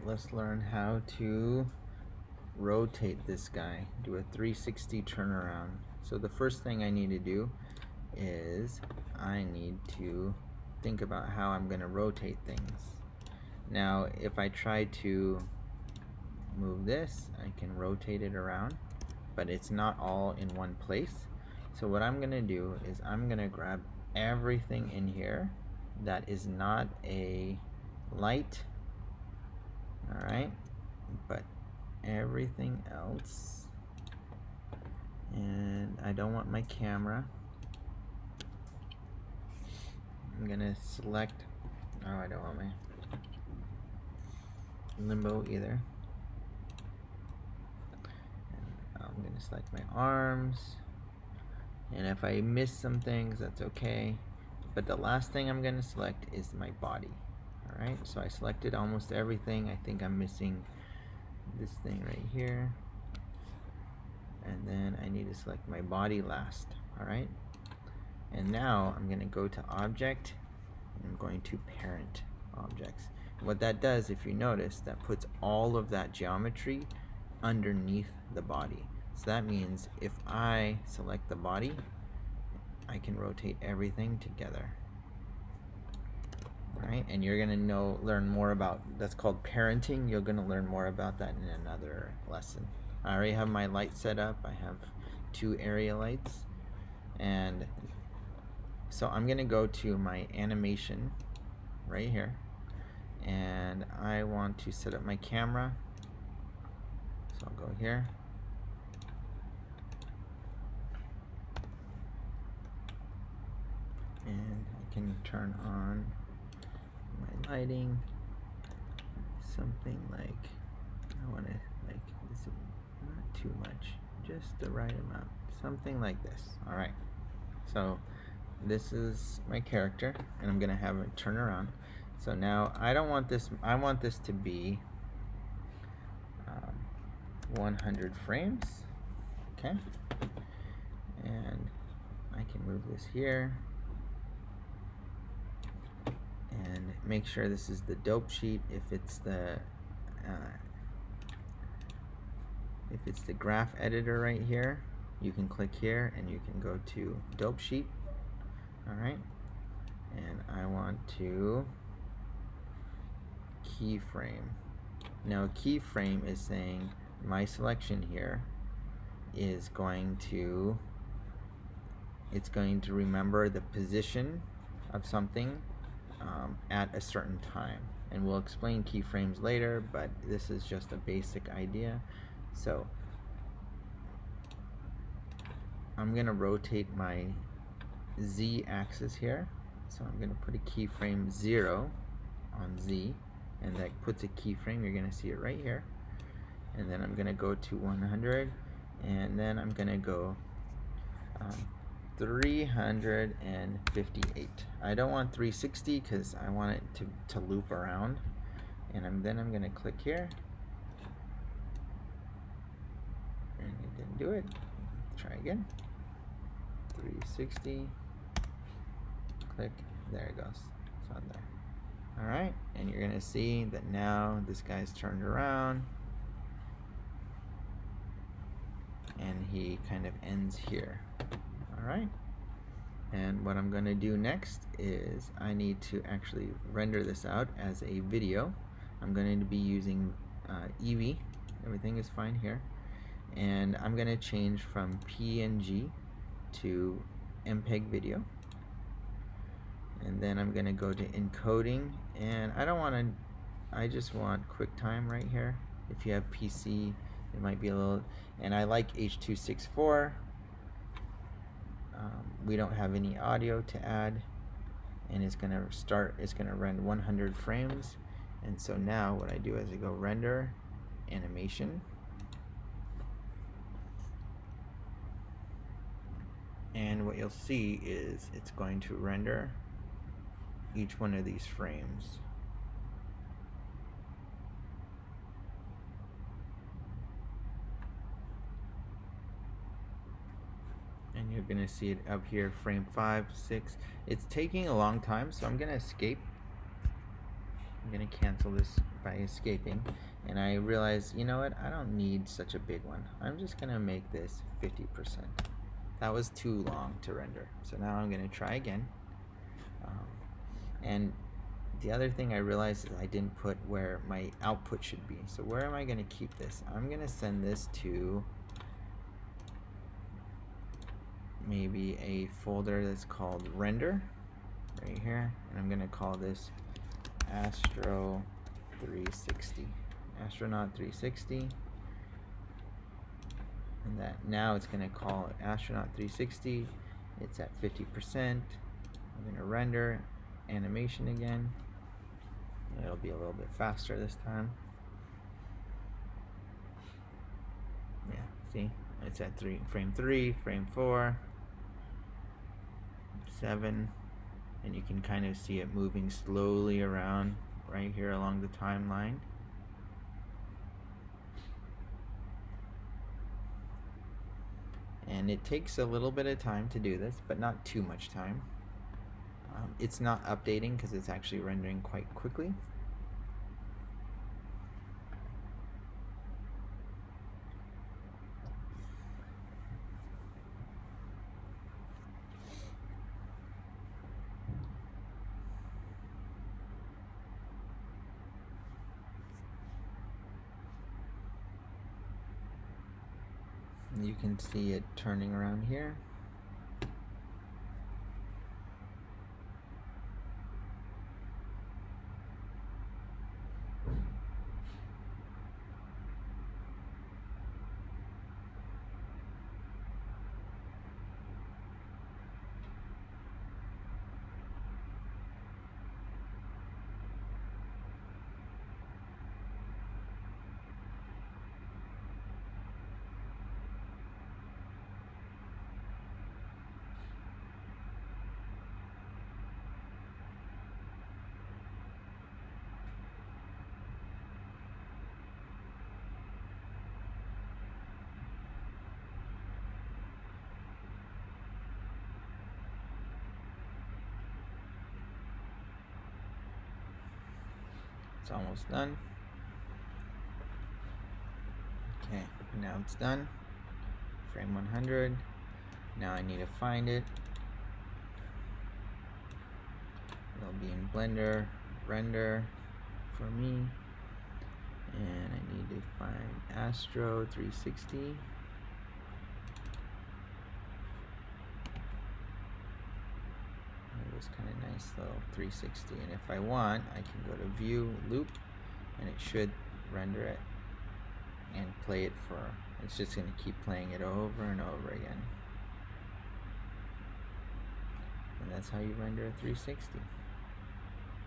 let's learn how to rotate this guy, do a 360 turnaround. So the first thing I need to do is I need to think about how I'm going to rotate things. Now if I try to move this, I can rotate it around, but it's not all in one place. So what I'm going to do is I'm going to grab everything in here that is not a light, alright, but everything else, and I don't want my camera. I'm gonna select, oh, I don't want my limbo either. And I'm gonna select my arms, and if I miss some things, that's okay, but the last thing I'm gonna select is my body. Alright, so I selected almost everything. I think I'm missing this thing right here, and then I need to select my body last. Alright, and now I'm going to go to object, and I'm going to parent objects. What that does, if you notice, that puts all of that geometry underneath the body. So that means if I select the body, I can rotate everything together. Right, and you're gonna learn more about, that's called parenting. You're gonna learn more about that in another lesson. I already have my light set up. I have 2 area lights, and so I'm gonna go to my animation right here, and I want to set up my camera. So I'll go here, and I can turn on my lighting, something like, I want to, like, this is not too much, just the right amount, something like this. Alright, so this is my character, and I'm gonna have it turn around. So now I don't want this, I want this to be 100 frames. Okay, and I can move this here and make sure this is the dope sheet. If it's the graph editor right here, you can click here and you can go to dope sheet. Alright, and I want to keyframe. Now keyframe is saying my selection here is going to, it's going to remember the position of something at a certain time, and we'll explain keyframes later, but this is just a basic idea. So I'm gonna rotate my Z axis here, so I'm gonna put a keyframe 0 on Z, and that puts a keyframe. You're gonna see it right here, and then I'm gonna go to 100, and then I'm gonna go 358. I don't want 360 because I want it to loop around, and then I'm gonna click here, and it didn't do it. Try again. 360. Click. There it goes. It's on there. Alright, and you're gonna see that now this guy's turned around, and he kind of ends here. Alright, and what I'm gonna do next is I need to actually render this out as a video. I'm going to be using Eevee. Everything is fine here, and I'm gonna change from PNG to MPEG video, and then I'm gonna go to encoding, and I don't want to, I just want QuickTime right here. If you have PC, it might be a little, and I like H.264. We don't have any audio to add, and it's gonna run 100 frames. And so now what I do is I go render animation, and what you'll see is it's going to render each one of these frames. And you're gonna see it up here, frame 5, 6. It's taking a long time, so I'm gonna escape. I'm gonna cancel this by escaping, and I realized, you know what, I don't need such a big one. I'm just gonna make this 50%. That was too long to render, so now I'm gonna try again. And the other thing I realized is I didn't put where my output should be. So where am I gonna keep this? I'm gonna send this to maybe a folder that's called render right here, and I'm gonna call this Astro 360, Astronaut 360, and that now it's gonna call it Astronaut 360. It's at 50%. I'm gonna render animation again. It'll be a little bit faster this time. Yeah, see, it's at frame 3, frame 4, 7, and you can kind of see it moving slowly around right here along the timeline. And it takes a little bit of time to do this, but not too much time. It's not updating because it's actually rendering quite quickly. You can see it turning around here. It's almost done. Okay, now it's done. Frame 100. Now I need to find it. It'll be in Blender, render for me. And I need to find Astro 360. It was kind of nice little 360. And if I want, I can go to View, Loop, and it should render it and play it for, it's just going to keep playing it over and over again. And that's how you render a 360.